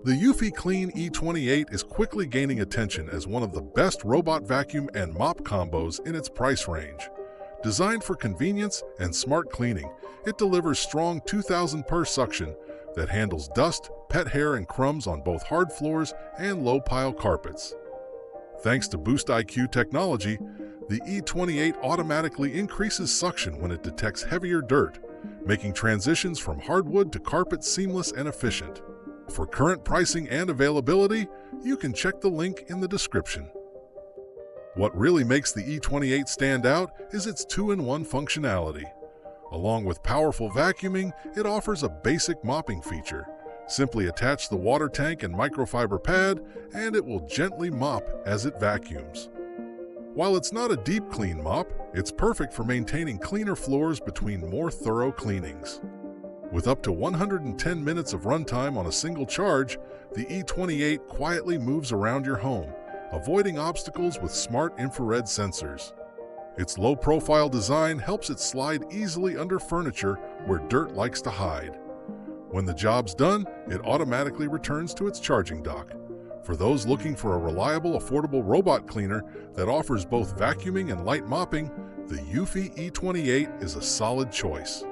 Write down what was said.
The Eufy Clean E28 is quickly gaining attention as one of the best robot vacuum and mop combos in its price range. Designed for convenience and smart cleaning, it delivers strong 2000 PUR suction that handles dust, pet hair, and crumbs on both hard floors and low-pile carpets. Thanks to BoostIQ technology, the E28 automatically increases suction when it detects heavier dirt, making transitions from hardwood to carpet seamless and efficient. For current pricing and availability, you can check the link in the description. What really makes the E28 stand out is its 2-in-1 functionality. Along with powerful vacuuming, it offers a basic mopping feature. Simply attach the water tank and microfiber pad, and it will gently mop as it vacuums. While it's not a deep clean mop, it's perfect for maintaining cleaner floors between more thorough cleanings. With up to 110 minutes of runtime on a single charge, the E28 quietly moves around your home, avoiding obstacles with smart infrared sensors. Its low-profile design helps it slide easily under furniture where dirt likes to hide. When the job's done, it automatically returns to its charging dock. For those looking for a reliable, affordable robot cleaner that offers both vacuuming and light mopping, the Eufy E28 is a solid choice.